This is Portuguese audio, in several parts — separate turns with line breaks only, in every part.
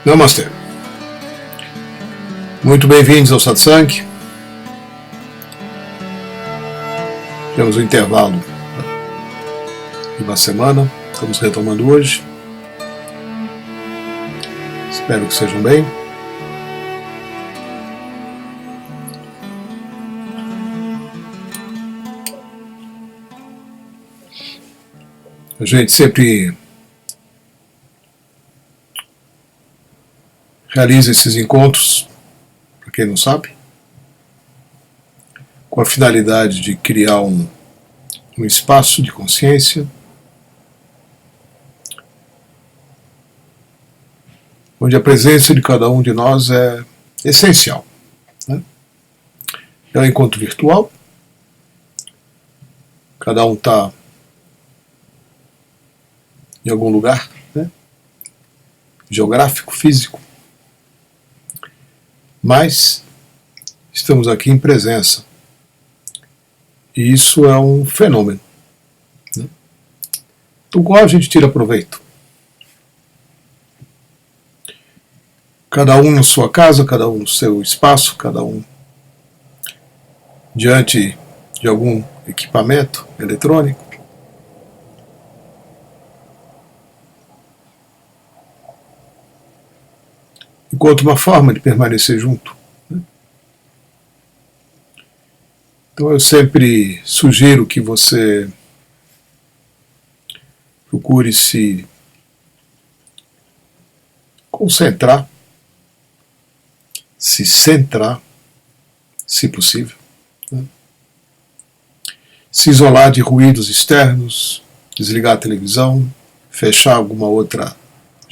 Namastê. Muito bem-vindos ao Satsang. Temos um intervalo de uma semana. Estamos retomando hoje. Espero que sejam bem. A gente sempre realiza esses encontros, para quem não sabe, com a finalidade de criar um espaço de consciência onde a presença de cada um de nós é essencial, né? É um encontro virtual, cada um está em algum lugar, né? Geográfico, físico, mas estamos aqui em presença. E isso é um fenômeno, né, do qual a gente tira proveito. Cada um na sua casa, cada um no seu espaço, cada um diante de algum equipamento eletrônico. Enquanto uma forma de permanecer junto. Então eu sempre sugiro que você procure se concentrar, se centrar, se possível, né? Se isolar de ruídos externos, desligar a televisão, fechar alguma outra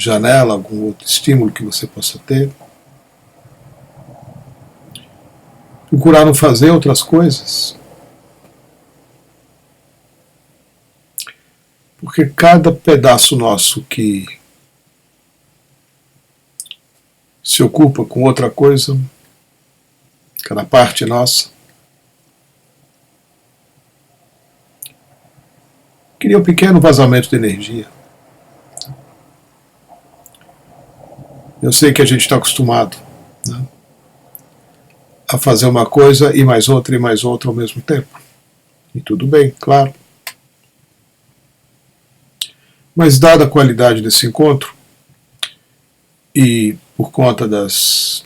janela, algum outro estímulo que você possa ter. Procurar não fazer outras coisas. Porque cada pedaço nosso que se ocupa com outra coisa, cada parte nossa, cria um pequeno vazamento de energia. Eu sei que a gente está acostumado, né, a fazer uma coisa e mais outra ao mesmo tempo. E tudo bem, claro. Mas dada a qualidade desse encontro, e por conta das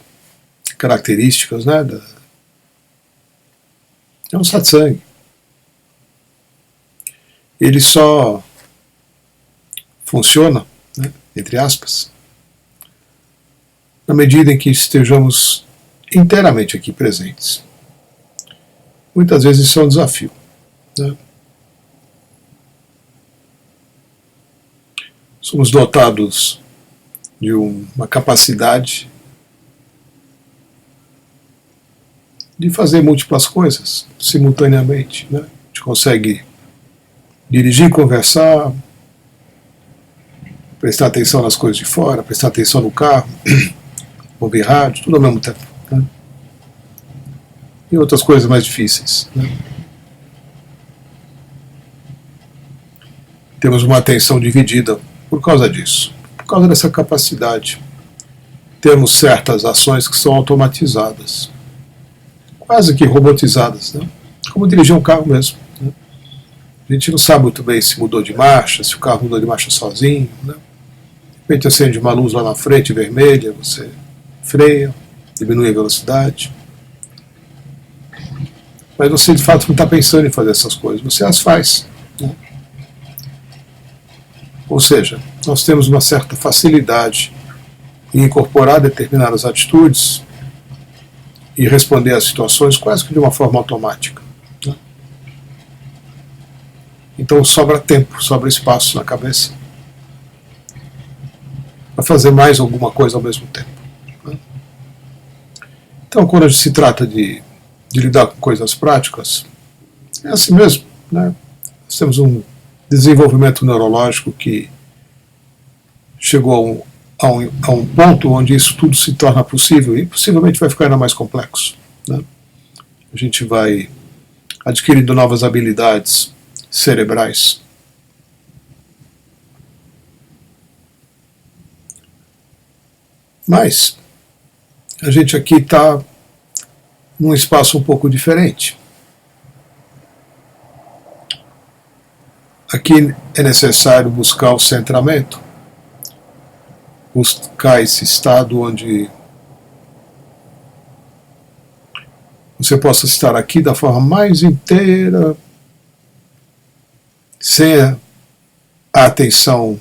características, né, é um satsang. Ele só funciona, né, entre aspas, na medida em que estejamos inteiramente aqui presentes. Muitas vezes isso é um desafio, né? Somos dotados de uma capacidade de fazer múltiplas coisas simultaneamente, né? A gente consegue dirigir, conversar, prestar atenção nas coisas de fora, prestar atenção no carro, ouvir rádio, tudo ao mesmo tempo, né? E outras coisas mais difíceis, né? Temos uma atenção dividida por causa disso, por causa dessa capacidade. Temos certas ações que são automatizadas, quase que robotizadas, né? Como dirigir um carro mesmo, né? A gente não sabe muito bem se mudou de marcha, se o carro mudou de marcha sozinho, né? De repente acende uma luz lá na frente vermelha, você freia, diminui a velocidade. Mas você de fato não está pensando em fazer essas coisas, você as faz, né? Ou seja, nós temos uma certa facilidade em incorporar determinadas atitudes e responder às situações quase que de uma forma automática, né? Então sobra tempo, sobra espaço na cabeça para fazer mais alguma coisa ao mesmo tempo, né? Então quando se trata de lidar com coisas práticas, é assim mesmo, né? Nós temos um desenvolvimento neurológico que chegou a um ponto onde isso tudo se torna possível e possivelmente vai ficar ainda mais complexo, né? A gente vai adquirindo novas habilidades cerebrais. Mas a gente aqui está num espaço um pouco diferente. Aqui é necessário buscar o centramento, buscar esse estado onde você possa estar aqui da forma mais inteira, sem a atenção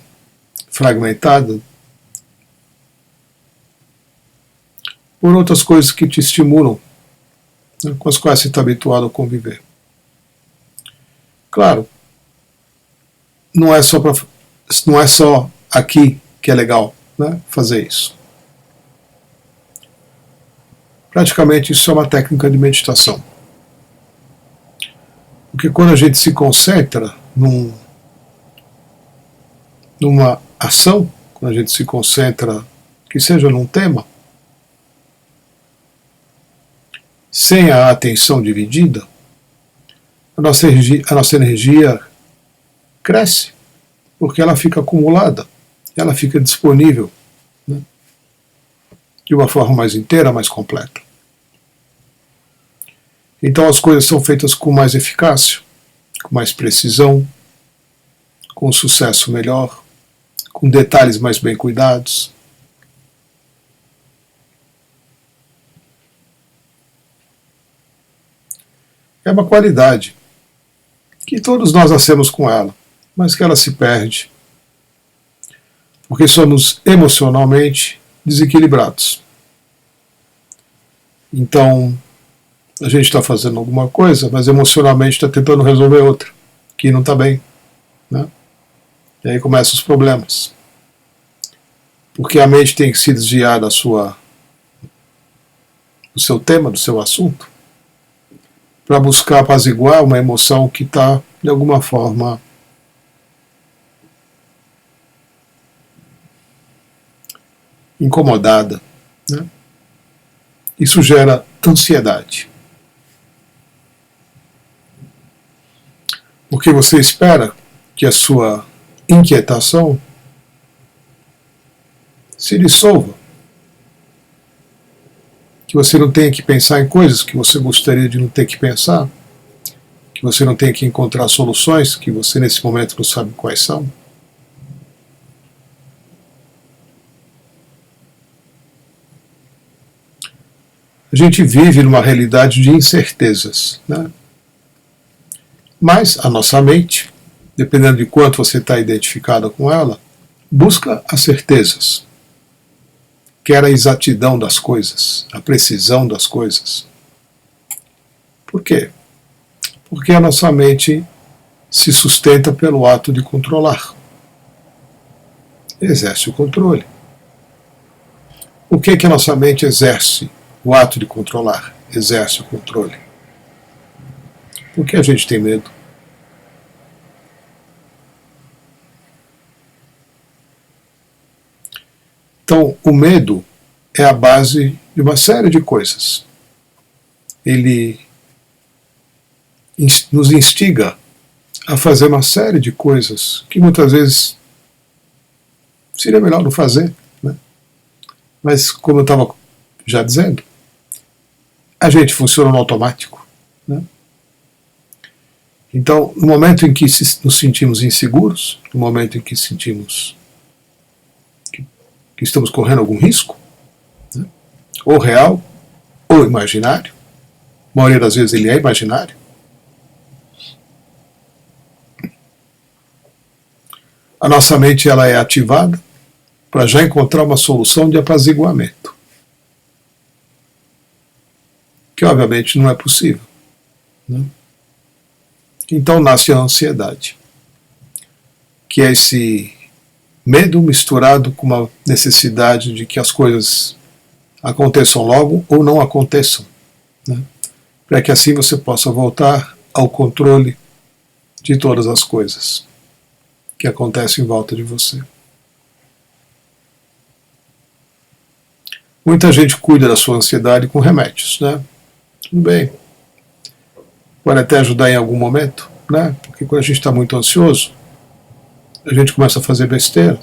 fragmentada por outras coisas que te estimulam, né, com as quais você está habituado a conviver. Claro, não é só aqui que é legal, né, fazer isso. Praticamente isso é uma técnica de meditação. Porque quando a gente se concentra numa ação, quando a gente se concentra, que seja num tema, sem a atenção dividida, a nossa energia cresce, porque ela fica acumulada, ela fica disponível, né, de uma forma mais inteira, mais completa. Então as coisas são feitas com mais eficácia, com mais precisão, com um sucesso melhor, com detalhes mais bem cuidados. É uma qualidade que todos nós nascemos com ela, mas que ela se perde porque somos emocionalmente desequilibrados. Então, a gente está fazendo alguma coisa, mas emocionalmente está tentando resolver outra, que não está bem, né? E aí começam os problemas. Porque a mente tem que se desviar do seu tema, do seu assunto, para buscar apaziguar uma emoção que está, de alguma forma, incomodada, né? Isso gera ansiedade. Porque você espera que a sua inquietação se dissolva, que você não tenha que pensar em coisas que você gostaria de não ter que pensar, que você não tenha que encontrar soluções que você nesse momento não sabe quais são. A gente vive numa realidade de incertezas, né? Mas a nossa mente, dependendo de quanto você está identificado com ela, busca as certezas, quer a exatidão das coisas, a precisão das coisas. Por quê? Porque a nossa mente se sustenta pelo ato de controlar. Exerce o controle. O que a nossa mente exerce? O ato de controlar. Exerce o controle. Por que a gente tem medo? Então, o medo é a base de uma série de coisas. Ele nos instiga a fazer uma série de coisas que muitas vezes seria melhor não fazer, né? Mas, como eu estava já dizendo, a gente funciona no automático, né? Então, no momento em que nos sentimos inseguros, no momento em que sentimos que estamos correndo algum risco, né, ou real, ou imaginário, a maioria das vezes ele é imaginário, a nossa mente ela é ativada para já encontrar uma solução de apaziguamento, que obviamente não é possível, né? Então nasce a ansiedade, que é esse medo misturado com uma necessidade de que as coisas aconteçam logo ou não aconteçam, né? Para que assim você possa voltar ao controle de todas as coisas que acontecem em volta de você. Muita gente cuida da sua ansiedade com remédios, né? Tudo bem. Pode até ajudar em algum momento, né? Porque quando a gente está muito ansioso, a gente começa a fazer besteira.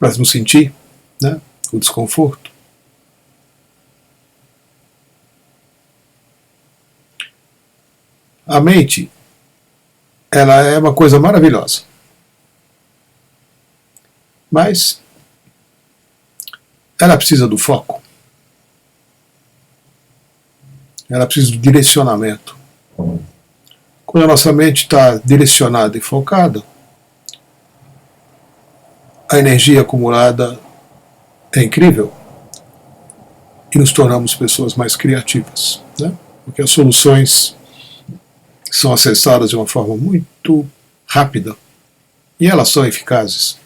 para não sentir, né, o desconforto. A mente, ela é uma coisa maravilhosa, mas ela precisa do foco, ela precisa do direcionamento. Quando a nossa mente está direcionada e focada, a energia acumulada é incrível e nos tornamos pessoas mais criativas, né? Porque as soluções são acessadas de uma forma muito rápida e elas são eficazes.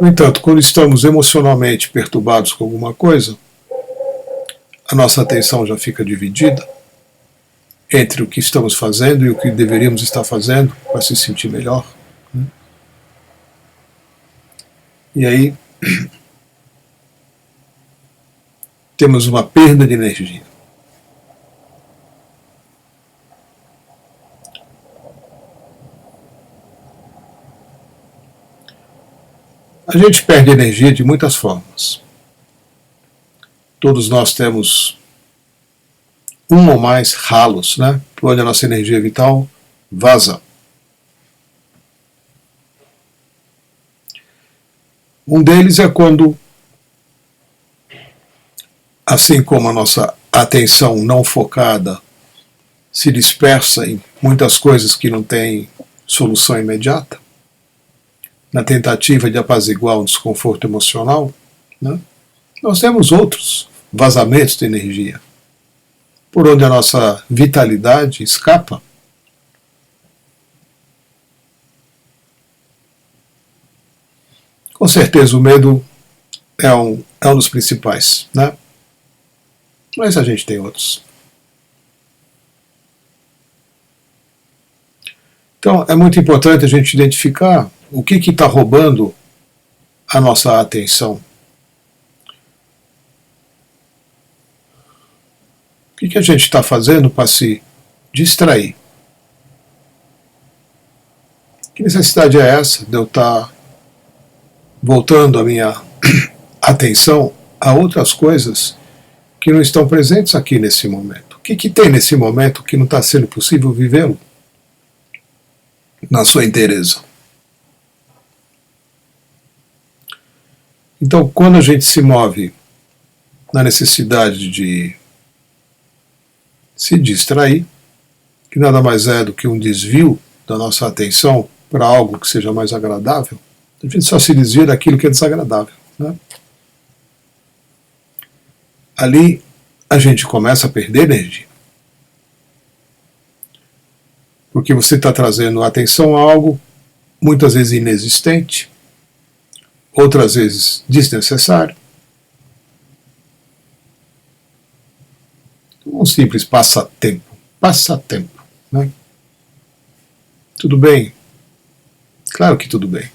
No entanto, quando estamos emocionalmente perturbados com alguma coisa, a nossa atenção já fica dividida entre o que estamos fazendo e o que deveríamos estar fazendo para se sentir melhor. E aí temos uma perda de energia. A gente perde energia de muitas formas. Todos nós temos um ou mais ralos, né, por onde a nossa energia vital vaza. Um deles é quando, assim como a nossa atenção não focada se dispersa em muitas coisas que não têm solução imediata, na tentativa de apaziguar um desconforto emocional, né, nós temos outros vazamentos de energia, por onde a nossa vitalidade escapa. Com certeza o medo é um dos principais, né? Mas a gente tem outros. Então é muito importante a gente identificar o que está roubando a nossa atenção. O que a gente está fazendo para se distrair? Que necessidade é essa de eu estar voltando a minha atenção a outras coisas que não estão presentes aqui nesse momento? O que tem nesse momento que não está sendo possível vivê-lo na sua inteireza? Então, quando a gente se move na necessidade de se distrair, que nada mais é do que um desvio da nossa atenção para algo que seja mais agradável, a gente só se desvia daquilo que é desagradável, né? Ali a gente começa a perder energia. Porque você está trazendo atenção a algo muitas vezes inexistente, outras vezes desnecessário. Um simples passatempo. Passatempo, né? Tudo bem? Claro que tudo bem.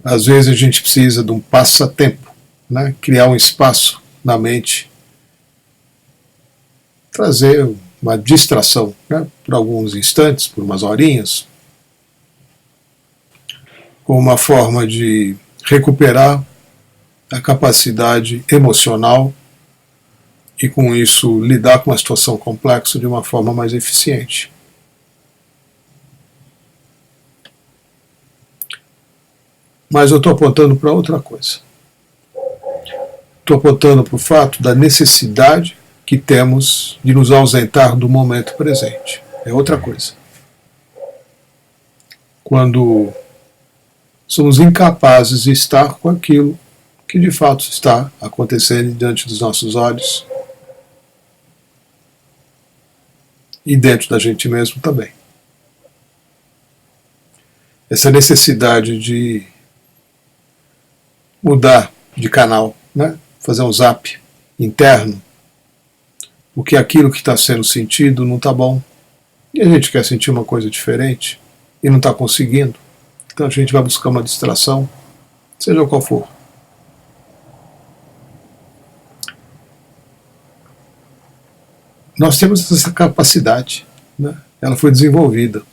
Às vezes a gente precisa de um passatempo, né? Criar um espaço na mente, trazer uma distração, né? Por alguns instantes, por umas horinhas, como uma forma de recuperar a capacidade emocional e com isso lidar com uma situação complexa de uma forma mais eficiente. Mas eu estou apontando para outra coisa. Estou apontando para o fato da necessidade que temos de nos ausentar do momento presente. É outra coisa. Quando somos incapazes de estar com aquilo que de fato está acontecendo diante dos nossos olhos e dentro da gente mesmo também. Essa necessidade de mudar de canal, né? Fazer um zap interno, porque aquilo que está sendo sentido não está bom, e a gente quer sentir uma coisa diferente e não está conseguindo, então a gente vai buscar uma distração, seja qual for. Nós temos essa capacidade, né? Ela foi desenvolvida.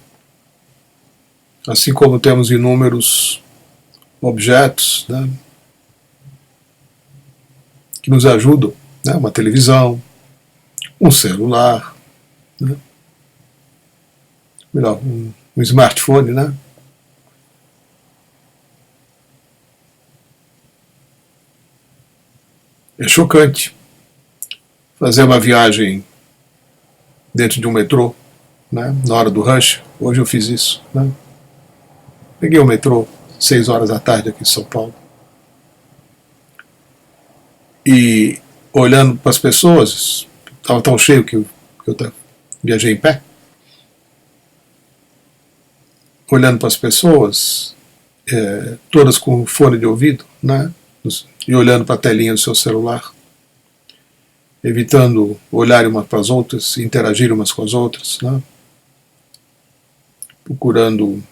assim como temos inúmeros objetos, né, que nos ajudam, né, uma televisão, um celular, né, melhor, um smartphone, né? É chocante fazer uma viagem dentro de um metrô, né, na hora do rush. Hoje eu fiz isso, né? Peguei o metrô 6 horas da tarde aqui em São Paulo e olhando para as pessoas, estava tão cheio que eu viajei em pé, olhando para as pessoas, todas com fone de ouvido, né, e olhando para a telinha do seu celular, evitando olhar umas para as outras, interagir umas com as outras, né, procurando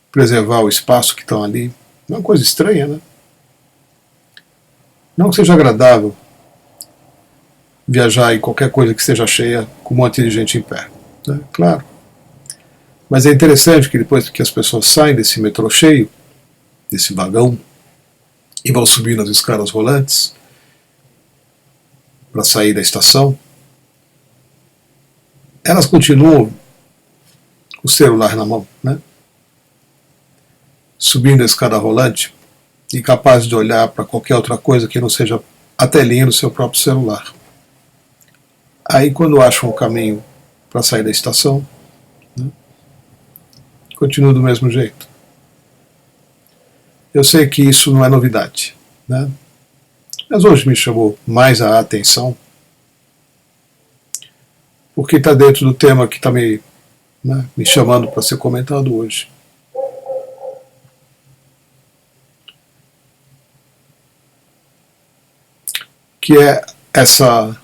preservar o espaço que estão ali. É uma coisa estranha, né? Não que seja agradável viajar em qualquer coisa que esteja cheia com um monte de gente em pé, né? Claro. Mas é interessante que depois que as pessoas saem desse metrô cheio, desse vagão, e vão subindo as escadas rolantes para sair da estação, elas continuam com o celular na mão, né? Subindo a escada rolante, incapazes de olhar para qualquer outra coisa que não seja a telinha do seu próprio celular. Aí, quando acham o caminho para sair da estação, né, continua do mesmo jeito. Eu sei que isso não é novidade, né? Mas hoje me chamou mais a atenção, porque está dentro do tema que está me chamando para ser comentado hoje. Que é essa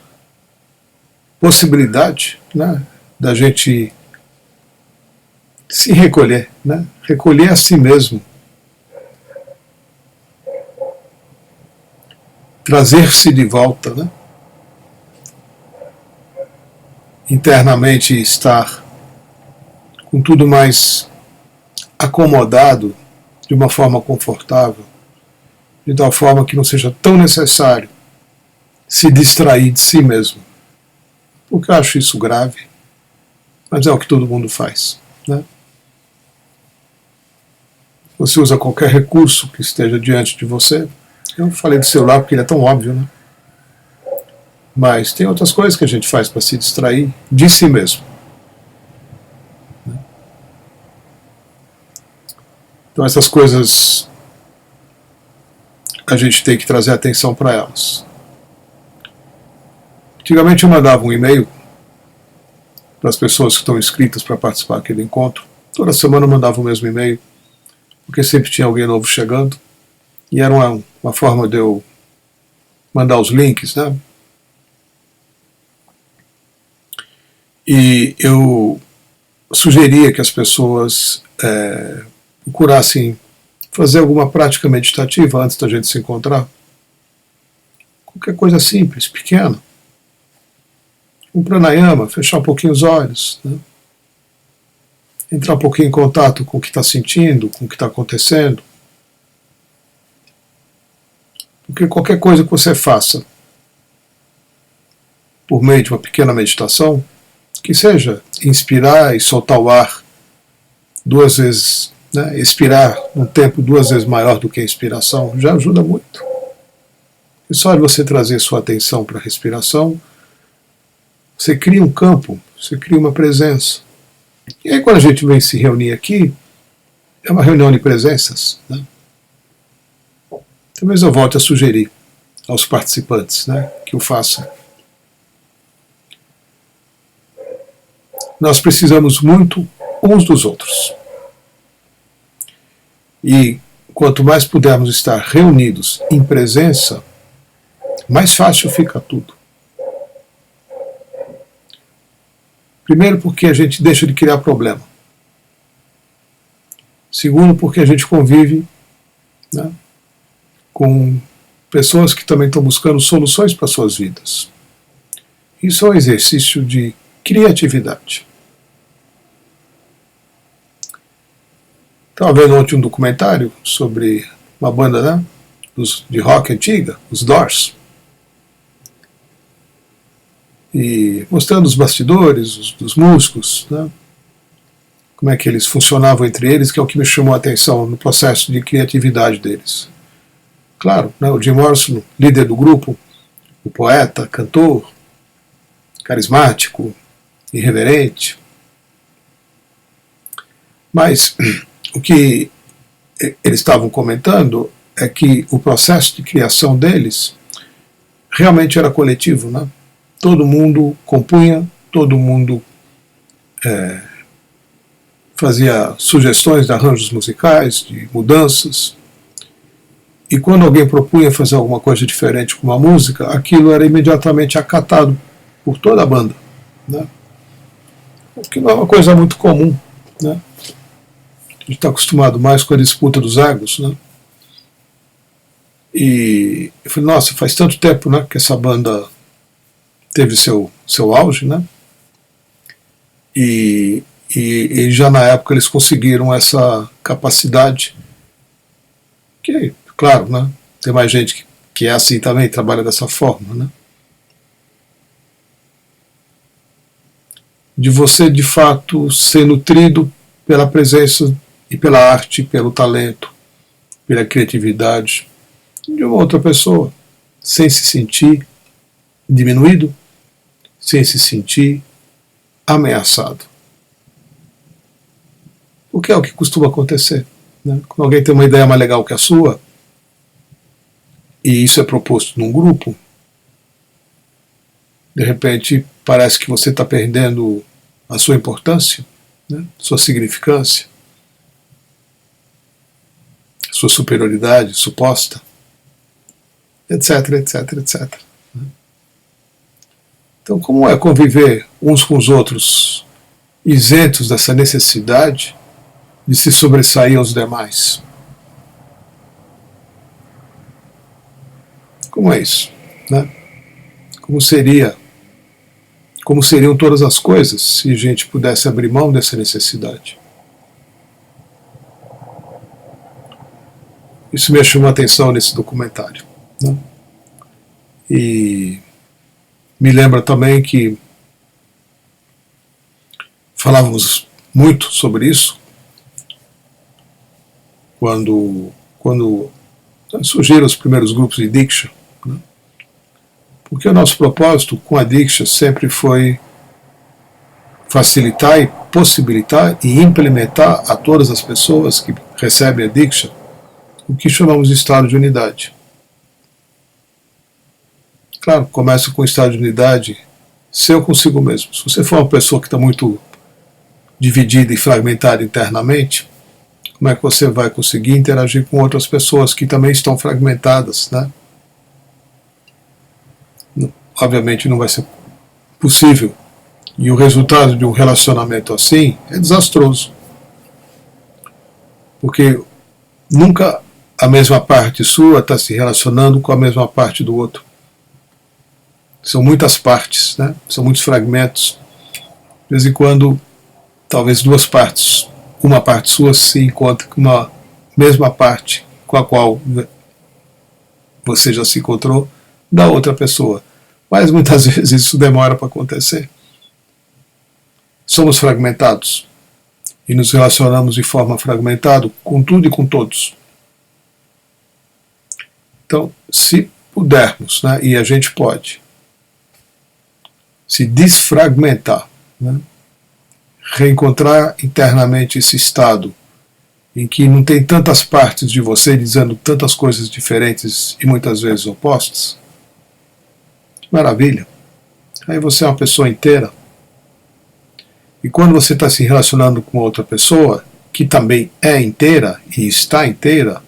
possibilidade, né, da gente se recolher, né, recolher a si mesmo, trazer-se de volta, né, internamente estar com tudo mais acomodado, de uma forma confortável, de tal forma que não seja tão necessário se distrair de si mesmo. Porque eu acho isso grave, mas é o que todo mundo faz, né? Você usa qualquer recurso que esteja diante de você. Eu falei do celular porque ele é tão óbvio, né? Mas tem outras coisas que a gente faz para se distrair de si mesmo. Então essas coisas a gente tem que trazer atenção para elas. Antigamente eu mandava um e-mail para as pessoas que estão inscritas para participar daquele encontro. Toda semana eu mandava o mesmo e-mail, porque sempre tinha alguém novo chegando. E era uma forma de eu mandar os links, né? E eu sugeria que as pessoas procurassem fazer alguma prática meditativa antes da gente se encontrar. Qualquer coisa simples, pequena. Um pranayama, fechar um pouquinho os olhos, né? Entrar um pouquinho em contato com o que está sentindo, com o que está acontecendo. Porque qualquer coisa que você faça por meio de uma pequena meditação, que seja inspirar e soltar o ar 2 vezes, né? Expirar um tempo 2 vezes maior do que a inspiração, já ajuda muito. E só de você trazer sua atenção para a respiração, você cria um campo, você cria uma presença. E aí quando a gente vem se reunir aqui, é uma reunião de presenças, né? Talvez eu volte a sugerir aos participantes, né, que o façam. Nós precisamos muito uns dos outros. E quanto mais pudermos estar reunidos em presença, mais fácil fica tudo. Primeiro, porque a gente deixa de criar problema. Segundo, porque a gente convive, né, com pessoas que também estão buscando soluções para suas vidas. Isso é um exercício de criatividade. Estava vendo ontem um documentário sobre uma banda, né, de rock antiga, os Doors, e mostrando os bastidores dos músicos, né, como é que eles funcionavam entre eles, que é o que me chamou a atenção no processo de criatividade deles. Claro, né, o Jim Morrison, líder do grupo, o poeta, cantor, carismático, irreverente. Mas o que eles estavam comentando é que o processo de criação deles realmente era coletivo, né? Todo mundo compunha, todo mundo fazia sugestões de arranjos musicais, de mudanças, e quando alguém propunha fazer alguma coisa diferente com uma música, aquilo era imediatamente acatado por toda a banda, né? O que não é uma coisa muito comum, né? A gente está acostumado mais com a disputa dos egos, né? E eu falei, nossa, faz tanto tempo, né, que essa banda teve seu auge, né? E já na época eles conseguiram essa capacidade, que, claro, né, tem mais gente que é assim também, trabalha dessa forma, né? De você, de fato, ser nutrido pela presença e pela arte, pelo talento, pela criatividade de uma outra pessoa, sem se sentir diminuído, sem se sentir ameaçado. O que é o que costuma acontecer, né? Quando alguém tem uma ideia mais legal que a sua, e isso é proposto num grupo, de repente parece que você está perdendo a sua importância, né? Sua significância, sua superioridade suposta, etc, etc, etc. Então, como é conviver uns com os outros isentos dessa necessidade de se sobressair aos demais? Como é isso, né? Como seriam todas as coisas se a gente pudesse abrir mão dessa necessidade? Isso me chamou a atenção nesse documentário, né? E me lembra também que falávamos muito sobre isso quando surgiram os primeiros grupos de Diksha, né? Porque o nosso propósito com a Diksha sempre foi facilitar e possibilitar e implementar a todas as pessoas que recebem a Diksha o que chamamos de estado de unidade. Claro, começa com o estado de unidade seu consigo mesmo. Se você for uma pessoa que está muito dividida e fragmentada internamente, como é que você vai conseguir interagir com outras pessoas que também estão fragmentadas, né? Obviamente não vai ser possível. E o resultado de um relacionamento assim é desastroso. Porque nunca a mesma parte sua está se relacionando com a mesma parte do outro. São muitas partes, né? São muitos fragmentos. De vez em quando, talvez duas partes, uma parte sua se encontra com uma mesma parte com a qual você já se encontrou da outra pessoa. Mas muitas vezes isso demora para acontecer. Somos fragmentados e nos relacionamos de forma fragmentada com tudo e com todos. Então, se pudermos, né, e a gente pode, se desfragmentar, né, reencontrar internamente esse estado em que não tem tantas partes de você dizendo tantas coisas diferentes e muitas vezes opostas, maravilha. Aí você é uma pessoa inteira. E quando você está se relacionando com outra pessoa que também é inteira e está inteira,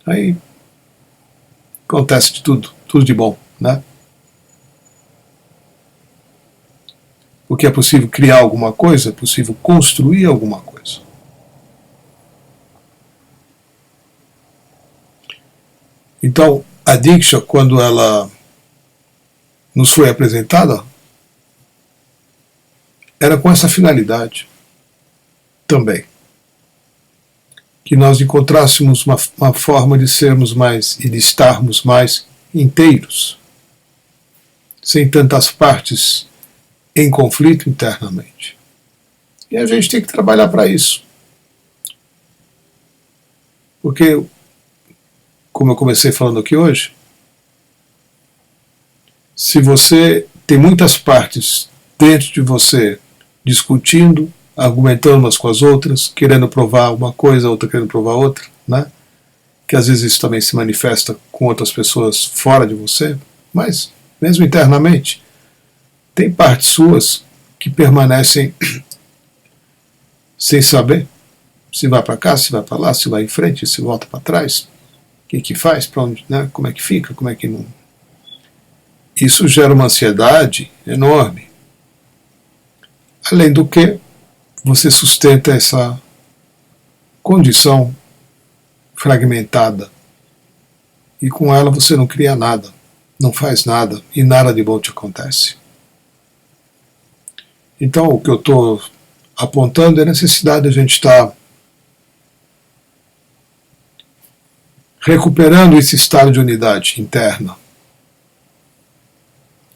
aí acontece de tudo, tudo de bom, né? Porque é possível criar alguma coisa, é possível construir alguma coisa. Então, a Diksha, quando ela nos foi apresentada, era com essa finalidade também. que nós encontrássemos uma forma de sermos mais e de estarmos mais inteiros, sem tantas partes em conflito internamente. E a gente tem que trabalhar para isso. Porque, como eu comecei falando aqui hoje, se você tem muitas partes dentro de você discutindo, argumentando umas com as outras, querendo provar uma coisa, outra querendo provar outra, né? Que às vezes isso também se manifesta com outras pessoas fora de você, mas mesmo internamente, tem partes suas que permanecem sem saber se vai para cá, se vai para lá, se vai em frente, se volta para trás, o que faz, para onde, né? Como é que fica, como é que não. Isso gera uma ansiedade enorme. Além do que, você sustenta essa condição fragmentada. E com ela você não cria nada, não faz nada, e nada de bom te acontece. Então, o que eu estou apontando é a necessidade de a gente estar recuperando esse estado de unidade interna.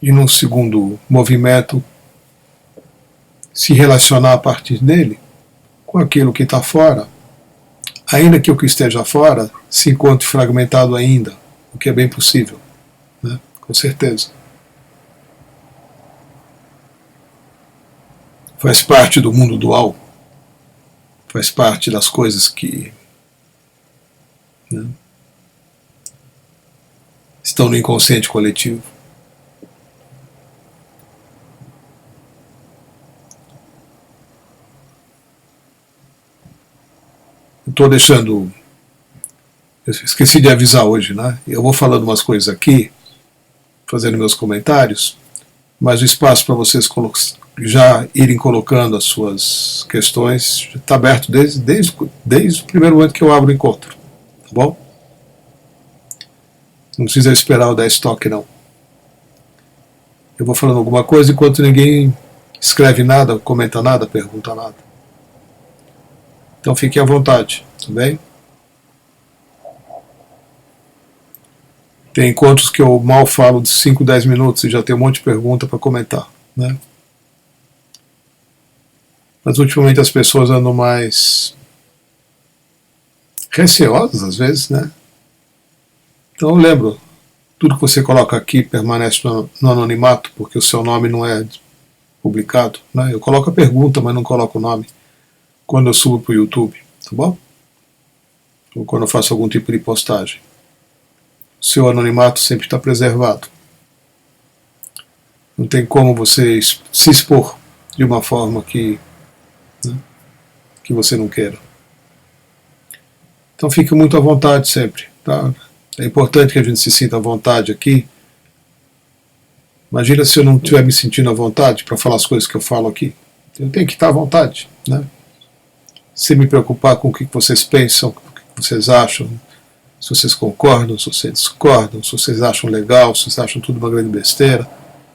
E num segundo movimento, se relacionar a partir dele com aquilo que está fora, ainda que o que esteja fora se encontre fragmentado ainda, o que é bem possível, né? Com certeza. Faz parte do mundo dual, faz parte das coisas que, né, estão no inconsciente coletivo. Estou deixando. Eu esqueci de avisar hoje, né? Eu vou falando umas coisas aqui, fazendo meus comentários, mas o espaço para vocês já irem colocando as suas questões está aberto desde o primeiro momento que eu abro o encontro. Tá bom? Não precisa esperar o 10 toque, não. Eu vou falando alguma coisa enquanto ninguém escreve nada, comenta nada, pergunta nada. Então fiquem à vontade, tá bem? Tem encontros que eu mal falo de 5, 10 minutos e já tem um monte de pergunta para comentar, né? Mas ultimamente as pessoas andam mais receosas às vezes, né? Então eu lembro, tudo que você coloca aqui permanece no anonimato, porque o seu nome não é publicado, né? Eu coloco a pergunta, mas não coloco o nome quando eu subo para o YouTube, tá bom? Ou quando eu faço algum tipo de postagem. O seu anonimato sempre está preservado. Não tem como você se expor de uma forma que, né, que você não queira. Então fique muito à vontade sempre, tá? É importante que a gente se sinta à vontade aqui. Imagina se eu não estiver me sentindo à vontade para falar as coisas que eu falo aqui. Eu tenho que estar à vontade, né? Sem me preocupar com o que vocês pensam, o que vocês acham, se vocês concordam, se vocês discordam, se vocês acham legal, se vocês acham tudo uma grande besteira.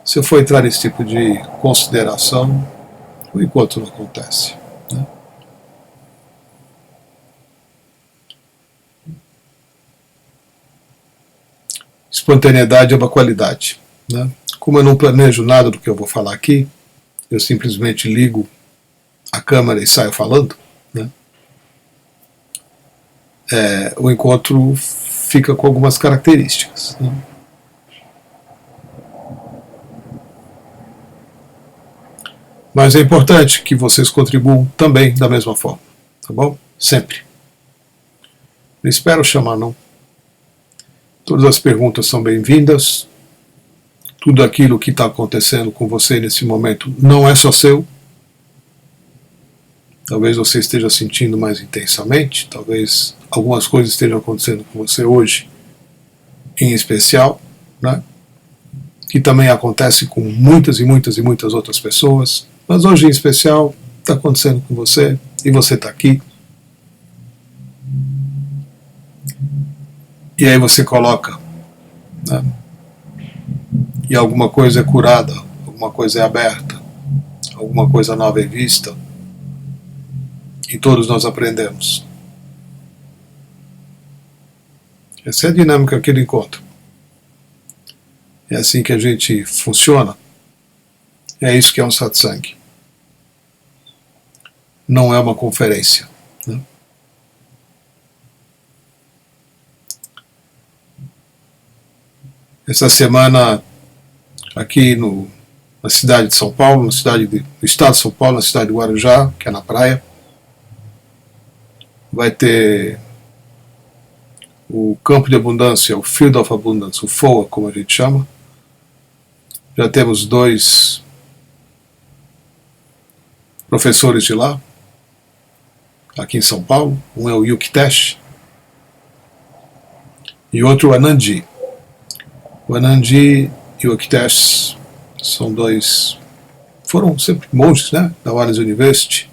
Se eu for entrar nesse tipo de consideração, o encontro não acontece, né? Espontaneidade é uma qualidade, né? Como eu não planejo nada do que eu vou falar aqui, eu simplesmente ligo a câmera e saio falando, né? O encontro fica com algumas características, né? Mas é importante que vocês contribuam também da mesma forma, tá bom? Sempre. Não espero chamar, não. Todas as perguntas são bem-vindas. Tudo aquilo que está acontecendo com você nesse momento não é só seu. Talvez você esteja sentindo mais intensamente, talvez algumas coisas estejam acontecendo com você hoje, em especial, né? Que também acontece com muitas e muitas e muitas outras pessoas, mas hoje em especial está acontecendo com você e você está aqui. E aí você coloca, né? E alguma coisa é curada, alguma coisa é aberta, alguma coisa nova é vista. E todos nós aprendemos. Essa é a dinâmica aqui do encontro. É assim que a gente funciona. É isso que é um satsang. Não é uma conferência, né? Essa semana, aqui na cidade de São Paulo, no estado de São Paulo, na cidade de Guarujá, que é na praia, vai ter o Campo de Abundância, o Field of Abundance, o FOA, como a gente chama. Já temos 2 professores de lá, aqui em São Paulo. Um é o Yuktesh e outro o Anandi. O Anandi e o Yuktesh foram sempre monges, né, da Wallace University.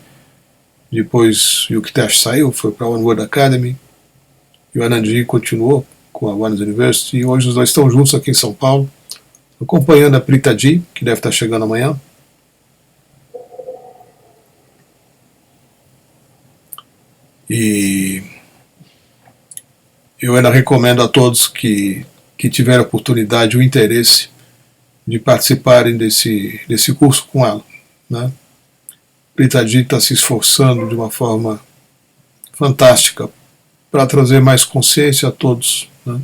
Depois o Yuktesh saiu, foi para a One World Academy, e o Anandi continuou com a Wallace University, e hoje os dois estão juntos aqui em São Paulo, acompanhando a Pritaji, que deve estar chegando amanhã. E eu ainda recomendo a todos que tiverem a oportunidade, o interesse de participarem desse curso com ela, né? Pritaji está se esforçando de uma forma fantástica para trazer mais consciência a todos, né?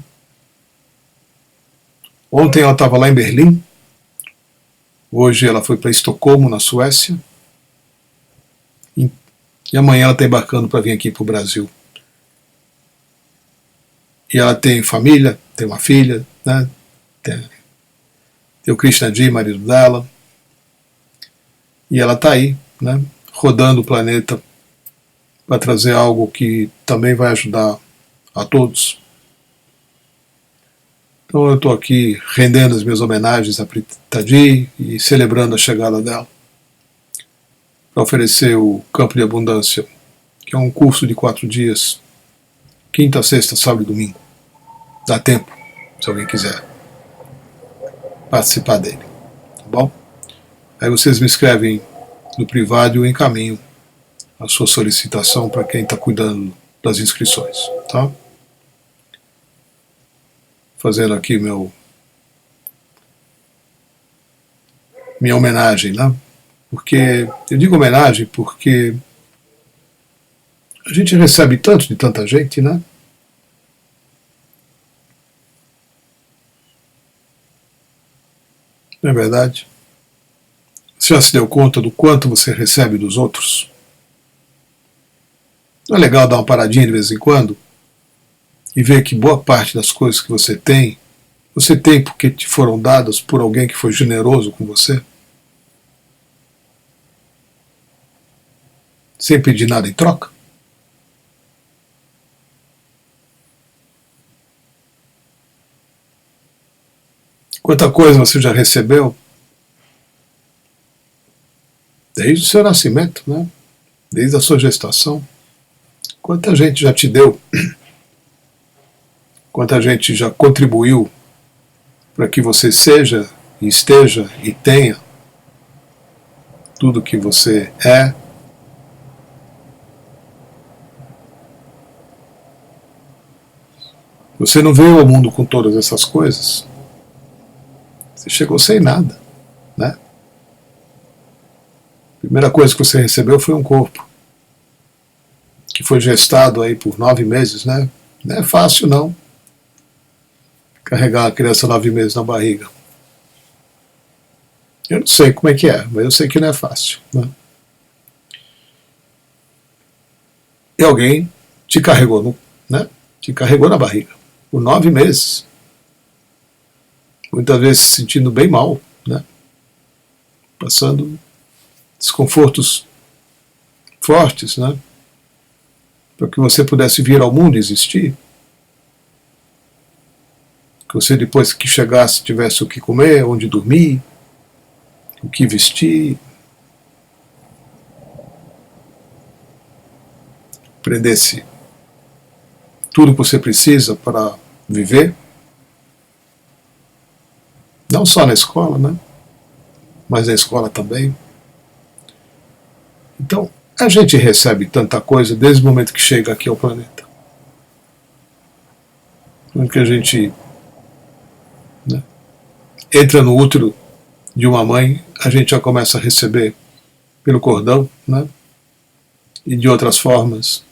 Ontem ela estava lá em Berlim, hoje ela foi para Estocolmo, na Suécia, e amanhã ela está embarcando para vir aqui para o Brasil. E ela tem família, tem uma filha, né? Tem o Krishnaji, marido dela, e ela está aí, né, rodando o planeta para trazer algo que também vai ajudar a todos. Então eu estou aqui rendendo as minhas homenagens a Pritaji e celebrando a chegada dela, para oferecer o Campo de Abundância, que é um curso de 4 dias, quinta, sexta, sábado e domingo. Dá tempo, se alguém quiser participar dele, tá bom? Aí vocês me escrevem no privado e eu encaminho a sua solicitação para quem está cuidando das inscrições, tá? Fazendo aqui minha homenagem, né? Porque eu digo homenagem porque a gente recebe tanto de tanta gente, né? Não é verdade? Você já se deu conta do quanto você recebe dos outros? Não é legal dar uma paradinha de vez em quando e ver que boa parte das coisas que você tem porque te foram dadas por alguém que foi generoso com você? Sem pedir nada em troca? Quanta coisa você já recebeu desde o seu nascimento, né? Desde a sua gestação. Quanta gente já te deu? Quanta gente já contribuiu para que você seja, esteja e tenha tudo que você é? Você não veio ao mundo com todas essas coisas. Você chegou sem nada, né? A primeira coisa que você recebeu foi um corpo, que foi gestado aí por 9 meses, né? Não é fácil, não, carregar a criança 9 meses na barriga. Eu não sei como é que é, mas eu sei que não é fácil, né? E alguém te carregou, né? Te carregou na barriga por 9 meses. Muitas vezes se sentindo bem mal, né? Passando desconfortos fortes, né? Para que você pudesse vir ao mundo e existir. Que você, depois que chegasse, tivesse o que comer, onde dormir, o que vestir, aprendesse tudo que você precisa para viver. Não só na escola, né? Mas na escola também. Então, a gente recebe tanta coisa desde o momento que chega aqui ao planeta. onde que a gente, né, entra no útero de uma mãe, a gente já começa a receber pelo cordão, né, e de outras formas,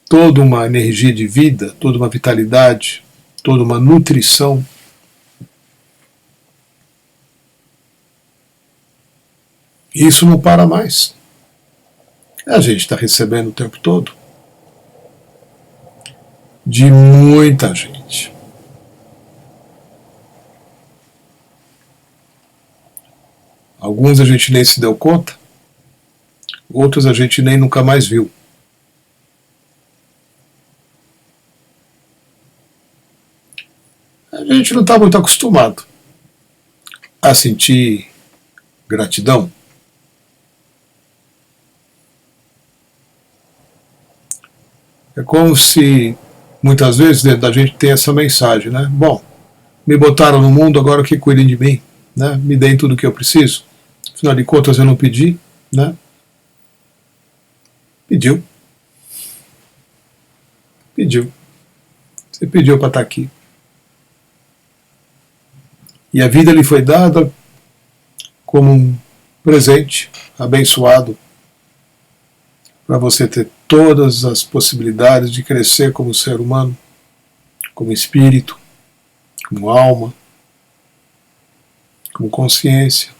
toda uma energia de vida, toda uma vitalidade, toda uma nutrição. E isso não para mais. A gente está recebendo o tempo todo de muita gente. Alguns a gente nem se deu conta, outros a gente nem nunca mais viu. A gente não está muito acostumado a sentir gratidão. É como se muitas vezes dentro da gente tem essa mensagem, né? Bom, me botaram no mundo, agora que cuidem de mim, né? Me deem tudo o que eu preciso. Afinal de contas eu não pedi, né? Pediu. Pediu. Você pediu para estar aqui. E a vida lhe foi dada como um presente abençoado para você ter todas as possibilidades de crescer como ser humano, como espírito, como alma, como consciência.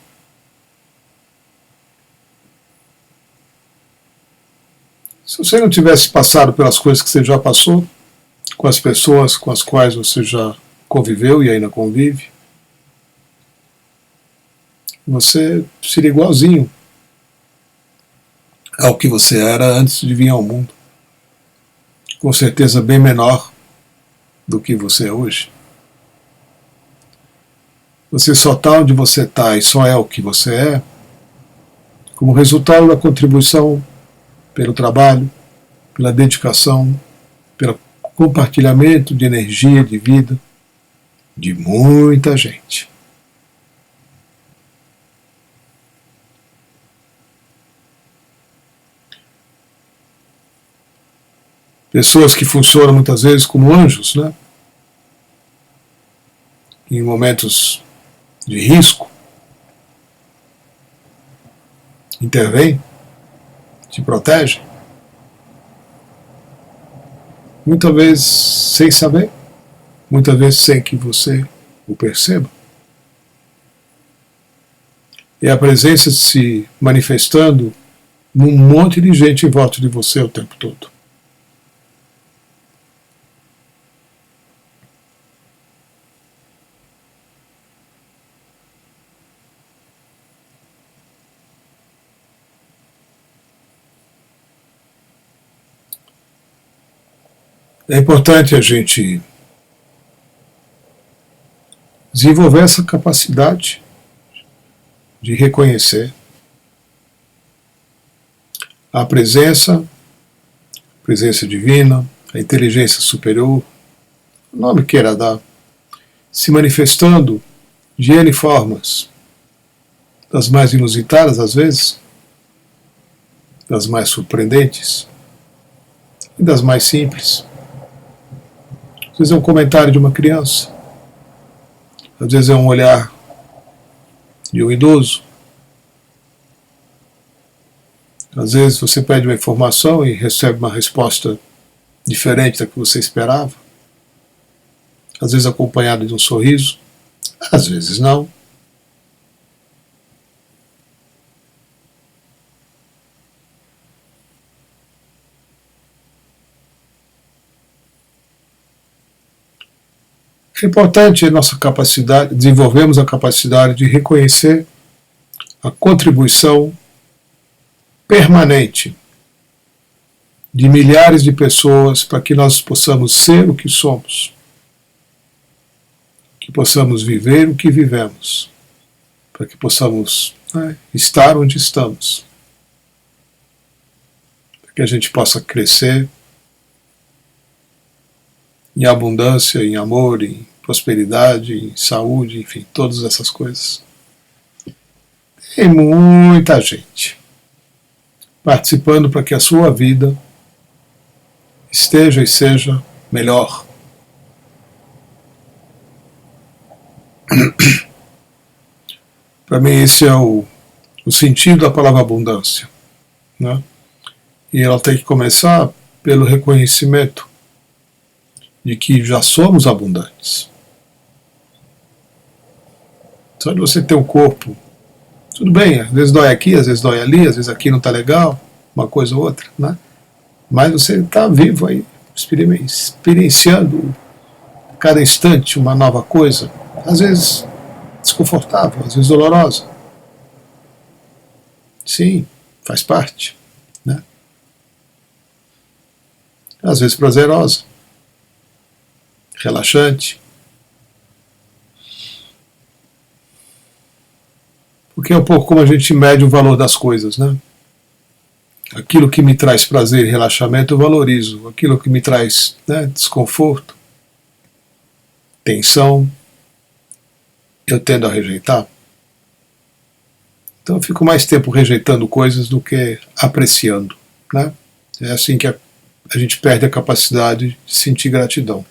Se você não tivesse passado pelas coisas que você já passou, com as pessoas com as quais você já conviveu e ainda convive, você seria igualzinho ao que você era antes de vir ao mundo. Com certeza bem menor do que você é hoje. Você só está onde você está e só é o que você é como resultado da contribuição pelo trabalho, pela dedicação, pelo compartilhamento de energia, de vida, de muita gente. Pessoas que funcionam muitas vezes como anjos, né? Em momentos de risco, intervêm, te protegem, muitas vezes sem saber, muitas vezes sem que você o perceba. E a presença se manifestando num monte de gente em volta de você o tempo todo. É importante a gente desenvolver essa capacidade de reconhecer a presença divina, a inteligência superior, o nome queira dar, se manifestando de N formas, das mais inusitadas às vezes, das mais surpreendentes e das mais simples. Às vezes é um comentário de uma criança, às vezes é um olhar de um idoso, às vezes você pede uma informação e recebe uma resposta diferente da que você esperava, às vezes acompanhado de um sorriso, às vezes não. É importante a nossa capacidade, desenvolvermos a capacidade de reconhecer a contribuição permanente de milhares de pessoas para que nós possamos ser o que somos, que possamos viver o que vivemos, para que possamos estar onde estamos, para que a gente possa crescer em abundância, em amor, em prosperidade, em saúde, enfim, todas essas coisas. Tem muita gente participando para que a sua vida esteja e seja melhor. Para mim esse é o sentido da palavra abundância, né? E ela tem que começar pelo reconhecimento de que já somos abundantes. Só de você ter um corpo, tudo bem, às vezes dói aqui, às vezes dói ali, às vezes aqui não está legal, uma coisa ou outra, né? Mas você está vivo aí, experienciando cada instante uma nova coisa, às vezes desconfortável, às vezes dolorosa. Sim, faz parte, né? Às vezes prazerosa, relaxante. Porque é um pouco como a gente mede o valor das coisas, né? Aquilo que me traz prazer e relaxamento eu valorizo. Aquilo que me traz, né, desconforto, tensão, eu tendo a rejeitar. Então eu fico mais tempo rejeitando coisas do que apreciando, né? É assim que a gente perde a capacidade de sentir gratidão.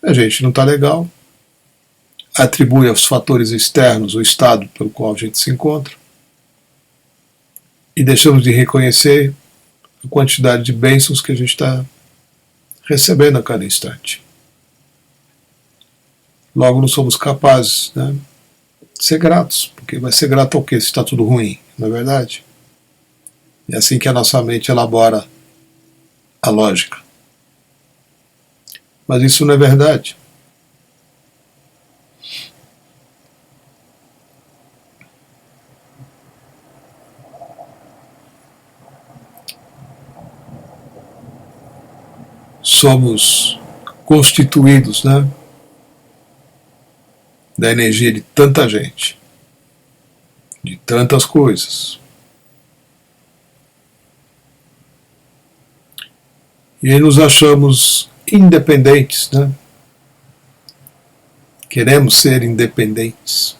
A gente não está legal, atribui aos fatores externos o estado pelo qual a gente se encontra e deixamos de reconhecer a quantidade de bênçãos que a gente está recebendo a cada instante. Logo não somos capazes, né, de ser gratos, porque vai ser grato ao quê se está tudo ruim, não é verdade? É assim que a nossa mente elabora a lógica. Mas isso não é verdade. Somos constituídos, né, da energia de tanta gente, de tantas coisas. E aí nos achamos independentes, né? Queremos ser independentes.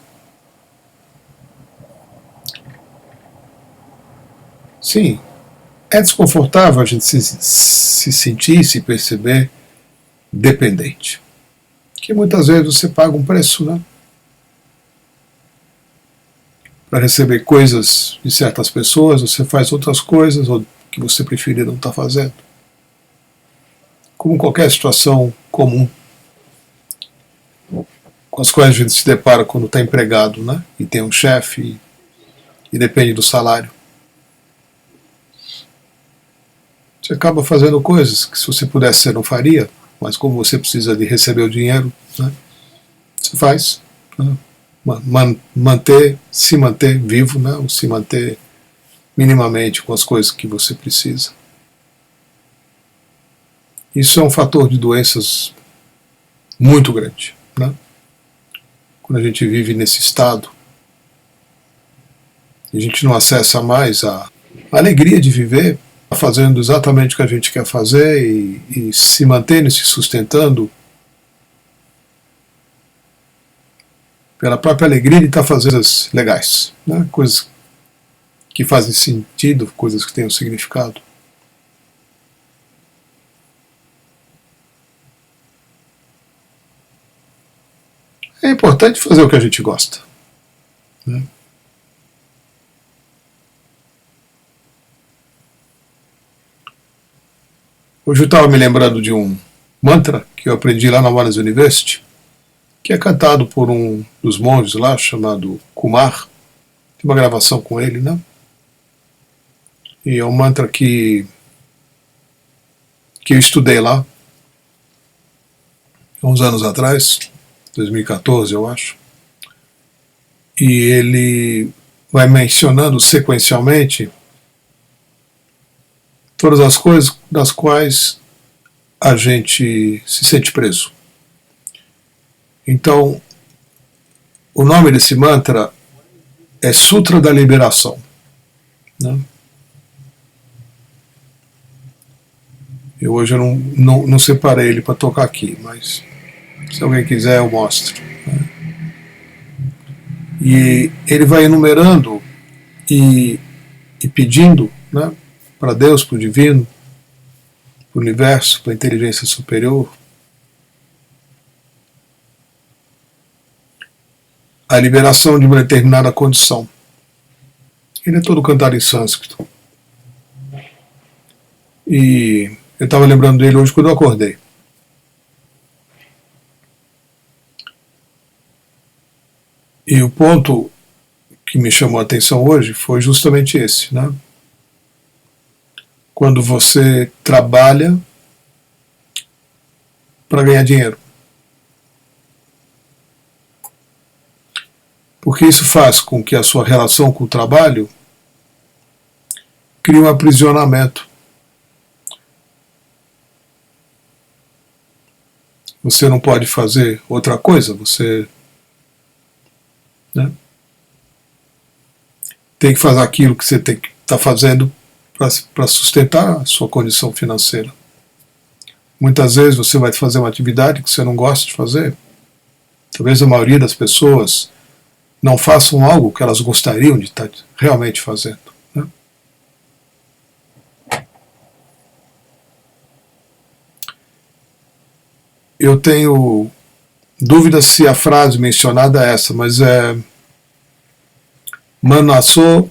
Sim, é desconfortável a gente se sentir, se perceber dependente. Que muitas vezes você paga um preço, né? Para receber coisas de certas pessoas, você faz outras coisas ou que você preferia não estar fazendo. Como qualquer situação comum com as quais a gente se depara quando está empregado, né? E tem um chefe e depende do salário. Você acaba fazendo coisas que se você pudesse você não faria, mas como você precisa de receber o dinheiro, né, você faz. Né? Se manter vivo, né, ou se manter minimamente com as coisas que você precisa. Isso é um fator de doenças muito grande, né? Quando a gente vive nesse estado, a gente não acessa mais a alegria de viver, fazendo exatamente o que a gente quer fazer e se mantendo e se sustentando pela própria alegria de estar fazendo coisas legais, né? Coisas que fazem sentido, coisas que têm um significado. É importante fazer o que a gente gosta, né? Hoje eu estava me lembrando de um mantra que eu aprendi lá na Manas University, que é cantado por um dos monges lá, chamado Kumar. Tem uma gravação com ele, né? E é um mantra que eu estudei lá, há uns anos atrás, 2014 eu acho. E ele vai mencionando sequencialmente todas as coisas das quais a gente se sente preso. Então, o nome desse mantra é Sutra da Liberação, né? Hoje eu não separei ele para tocar aqui, mas se alguém quiser eu mostro, né? E ele vai enumerando e pedindo, né, para Deus, para o divino, para o universo, para a inteligência superior, a liberação de uma determinada condição. Ele é todo cantado em sânscrito. E eu estava lembrando dele hoje quando eu acordei. E o ponto que me chamou a atenção hoje foi justamente esse, né? Quando você trabalha para ganhar dinheiro. Porque isso faz com que a sua relação com o trabalho crie um aprisionamento. Você não pode fazer outra coisa, você, né, tem que fazer aquilo que você tem que estar fazendo para sustentar a sua condição financeira. Muitas vezes você vai fazer uma atividade que você não gosta de fazer. Talvez a maioria das pessoas não façam algo que elas gostariam de estar realmente fazendo, né? Eu tenho dúvidas se a frase mencionada é essa, mas é Manaso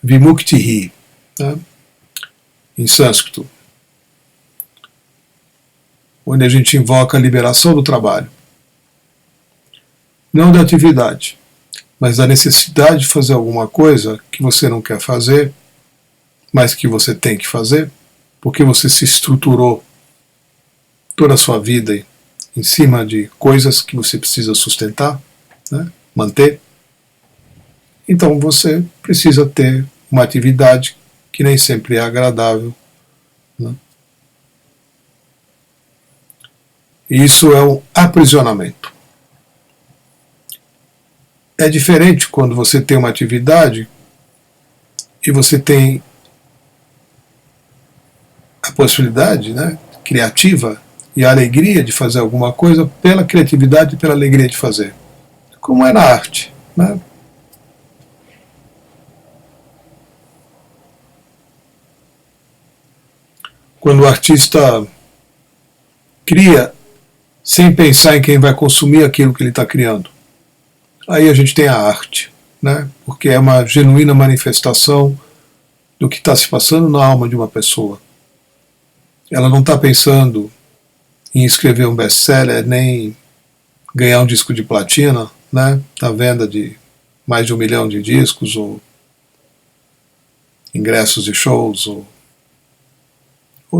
Vimuktihi, né? Em sânscrito, onde a gente invoca a liberação do trabalho. Não da atividade, mas da necessidade de fazer alguma coisa que você não quer fazer, mas que você tem que fazer, porque você se estruturou toda a sua vida em cima de coisas que você precisa sustentar, né, manter. Então você precisa ter uma atividade que nem sempre é agradável, né? E isso é um aprisionamento. É diferente quando você tem uma atividade e você tem a possibilidade, né, criativa e a alegria de fazer alguma coisa pela criatividade e pela alegria de fazer. Como é na arte, né? Quando o artista cria sem pensar em quem vai consumir aquilo que ele está criando, aí a gente tem a arte, né? Porque é uma genuína manifestação do que está se passando na alma de uma pessoa. Ela não está pensando em escrever um best-seller, nem ganhar um disco de platina, né, na venda de mais de 1 milhão de discos, ou ingressos de shows, ou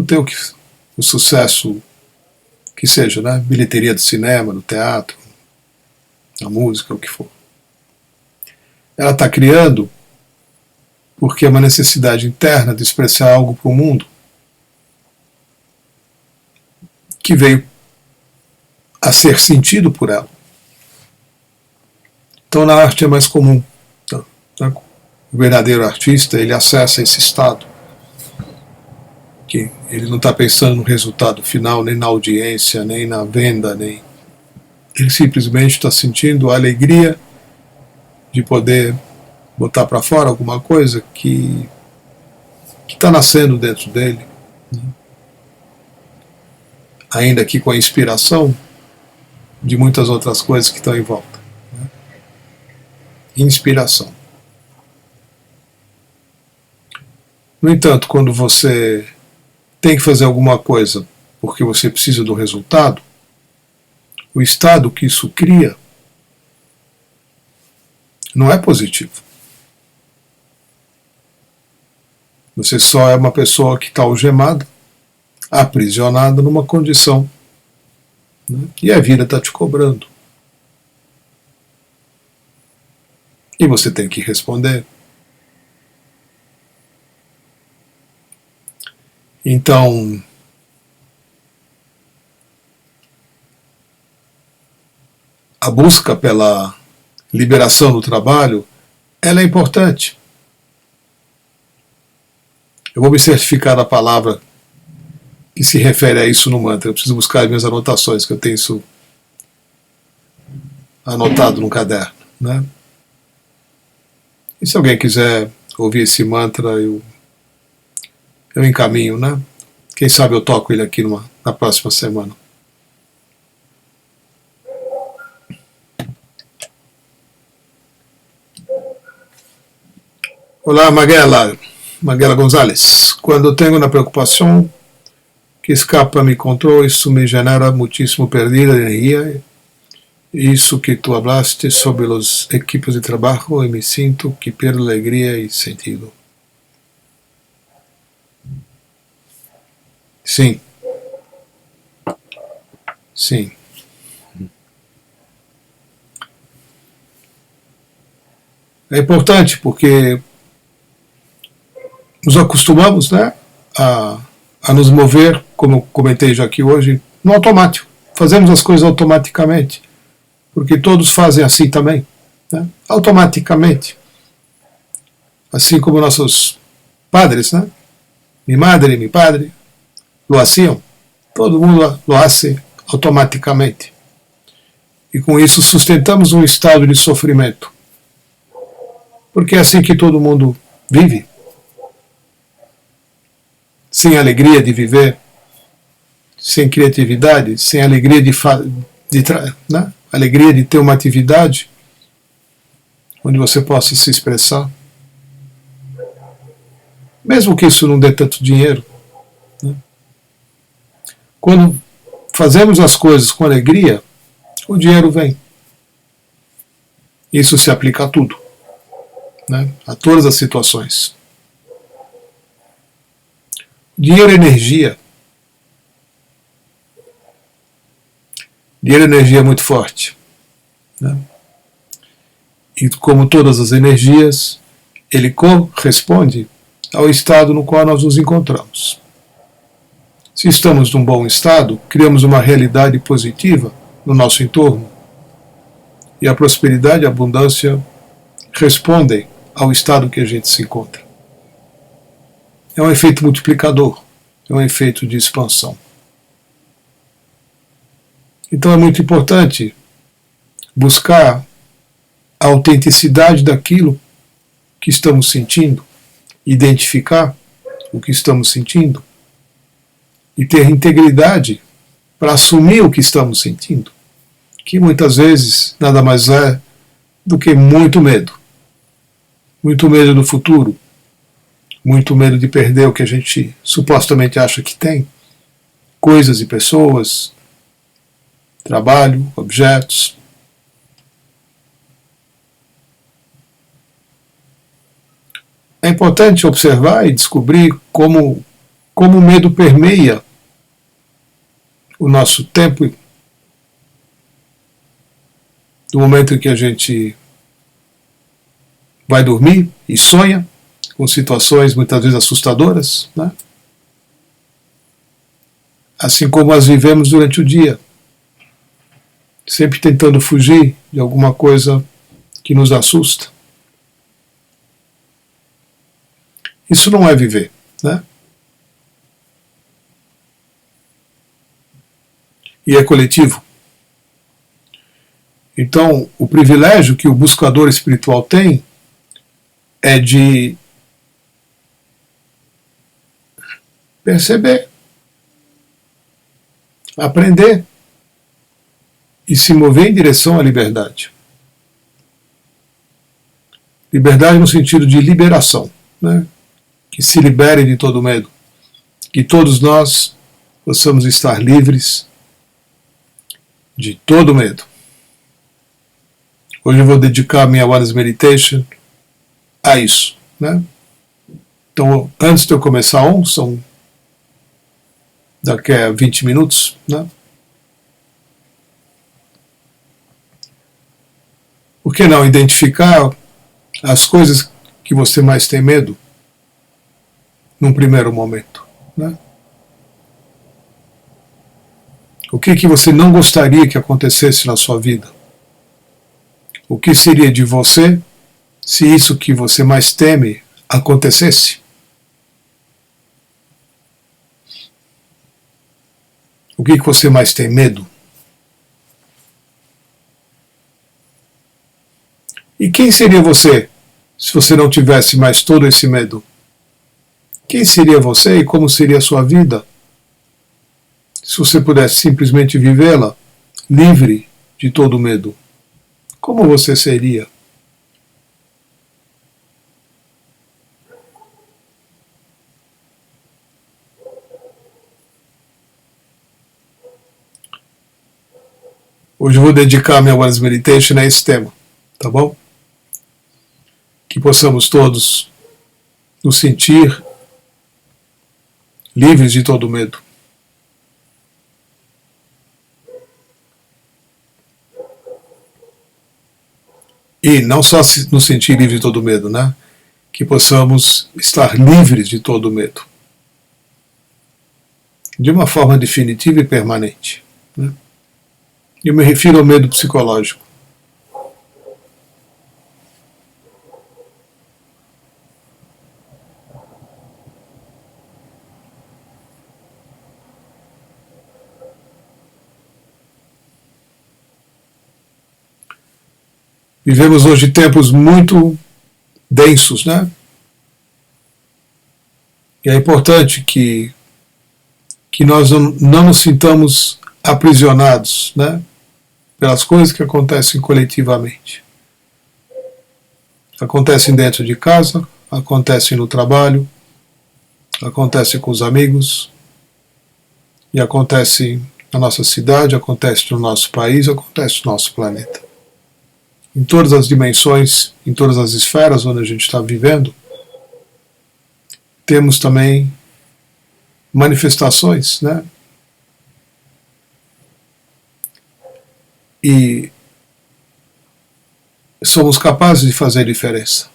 ter o sucesso que seja, né, bilheteria de cinema, do teatro, a música, o que for. Ela está criando porque é uma necessidade interna de expressar algo para o mundo que veio a ser sentido por ela. Então na arte é mais comum. Tá? O verdadeiro artista, ele acessa esse estado, que ele não está pensando no resultado final, nem na audiência, nem na venda, nem... Ele simplesmente está sentindo a alegria de poder botar para fora alguma coisa que está nascendo dentro dele, né? Ainda que com a inspiração de muitas outras coisas que estão em volta, né? Inspiração. No entanto, quando você tem que fazer alguma coisa porque você precisa do resultado, o estado que isso cria não é positivo. Você só é uma pessoa que está algemada, aprisionada numa condição, né? E a vida está te cobrando. E você tem que responder. Então, a busca pela liberação do trabalho, ela é importante. Eu vou me certificar da palavra que se refere a isso no mantra. Eu preciso buscar as minhas anotações, que eu tenho isso anotado no caderno, né? E se alguém quiser ouvir esse mantra, eu encaminho, né? Quem sabe eu toco ele aqui na próxima semana. Olá, Maguela González. Quando tenho uma preocupação que escapa a mi control, isso me genera muchísimo pérdida de energia. Isso que tu hablaste sobre os equipos de trabalho, e me sinto que perdo alegria e sentido. Sim. Sim. É importante porque nos acostumamos, né, a nos mover, como comentei já aqui hoje, no automático. Fazemos as coisas automaticamente, porque todos fazem assim também, né, automaticamente. Assim como nossos padres, né, mi madre, mi padre, lo hacían. Todo mundo lo hace automaticamente. E com isso sustentamos um estado de sofrimento. Porque é assim que todo mundo vive. Sem alegria de viver, sem criatividade, sem alegria né? Alegria de ter uma atividade onde você possa se expressar. Mesmo que isso não dê tanto dinheiro. Né? Quando fazemos as coisas com alegria, o dinheiro vem. Isso se aplica a tudo, né? A todas as situações. Dinheiro é energia. Dinheiro é energia muito forte. Né? E como todas as energias, ele corresponde ao estado no qual nós nos encontramos. Se estamos num bom estado, criamos uma realidade positiva no nosso entorno. E a prosperidade e a abundância respondem ao estado que a gente se encontra. É um efeito multiplicador, é um efeito de expansão. Então é muito importante buscar a autenticidade daquilo que estamos sentindo, identificar o que estamos sentindo e ter integridade para assumir o que estamos sentindo, que muitas vezes nada mais é do que muito medo. Muito medo do futuro, muito medo de perder o que a gente supostamente acha que tem, coisas e pessoas, trabalho, objetos. É importante observar e descobrir como o medo permeia o nosso tempo, do momento em que a gente vai dormir e sonha com situações muitas vezes assustadoras, né? Assim como as vivemos durante o dia, sempre tentando fugir de alguma coisa que nos assusta. Isso não é viver, né? E é coletivo. Então, o privilégio que o buscador espiritual tem é de perceber, aprender e se mover em direção à liberdade. Liberdade no sentido de liberação, né? Que se libere de todo medo, que todos nós possamos estar livres de todo medo. Hoje eu vou dedicar a minha Awareness Meditation a isso, né? Então, antes de eu começar são daqui a 20 minutos, né? Por que não identificar as coisas que você mais tem medo num primeiro momento, né? O que você não gostaria que acontecesse na sua vida? O que seria de você se isso que você mais teme acontecesse? O que você mais tem medo? E quem seria você se você não tivesse mais todo esse medo? Quem seria você e como seria a sua vida se você pudesse simplesmente vivê-la livre de todo medo? Como você seria? Hoje eu vou dedicar a minha Awareness Meditation a esse tema, tá bom? Que possamos todos nos sentir livres de todo medo. E não só nos sentir livres de todo medo, né? Que possamos estar livres de todo medo. De uma forma definitiva e permanente. Né? Eu me refiro ao medo psicológico. Vivemos hoje tempos muito densos, né? E é importante que nós não nos sintamos aprisionados, né? Pelas coisas que acontecem coletivamente. Acontecem dentro de casa, acontecem no trabalho, acontecem com os amigos, e acontece na nossa cidade, acontece no nosso país, acontece no nosso planeta. Em todas as dimensões, em todas as esferas onde a gente está vivendo, temos também manifestações, né? E somos capazes de fazer diferença.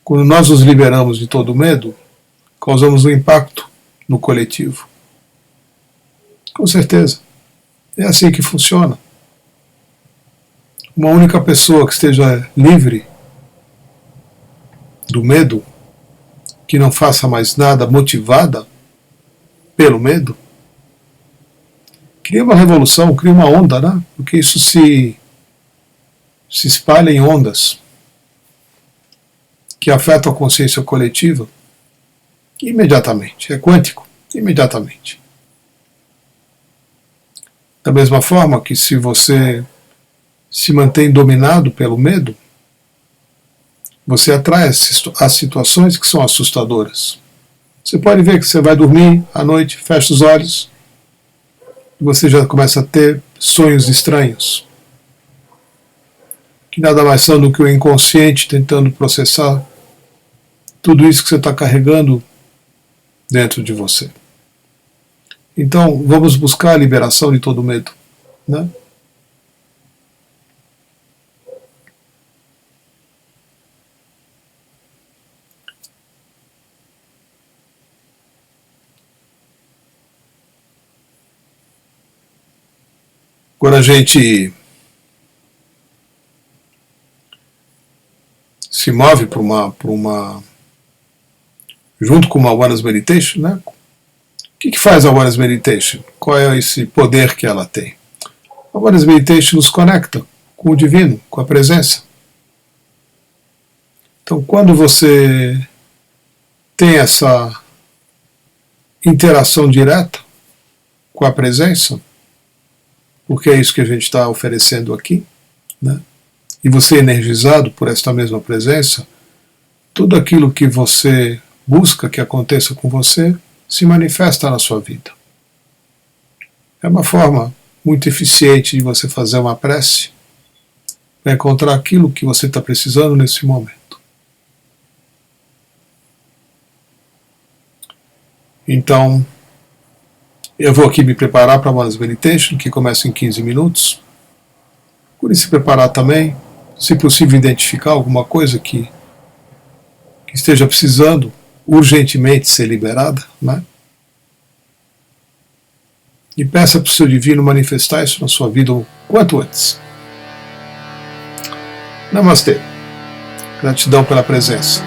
Quando nós nos liberamos de todo medo, causamos um impacto no coletivo. Com certeza. É assim que funciona. Uma única pessoa que esteja livre do medo, que não faça mais nada motivada pelo medo, cria uma revolução, cria uma onda, né? Porque isso se espalha em ondas que afetam a consciência coletiva imediatamente. É quântico, imediatamente. Da mesma forma que se você se mantém dominado pelo medo, você atrai as situações que são assustadoras. Você pode ver que você vai dormir à noite, fecha os olhos, e você já começa a ter sonhos estranhos, que nada mais são do que o inconsciente tentando processar tudo isso que você está carregando dentro de você. Então, vamos buscar a liberação de todo medo, né? Quando a gente se move junto com uma Awareness Meditation, né? O que faz a Awareness Meditation? Qual é esse poder que ela tem? A Awareness Meditation nos conecta com o divino, com a presença. Então, quando você tem essa interação direta com a presença, porque é isso que a gente está oferecendo aqui, né? E você é energizado por esta mesma presença, tudo aquilo que você busca que aconteça com você se manifesta na sua vida. É uma forma muito eficiente de você fazer uma prece para encontrar aquilo que você está precisando nesse momento. Então, eu vou aqui me preparar para a Awareness Meditation, que começa em 15 minutos. Procure se preparar também, se possível identificar alguma coisa que esteja precisando urgentemente ser liberada, né? E peça para o seu divino manifestar isso na sua vida o quanto antes. Namastê. Gratidão pela presença.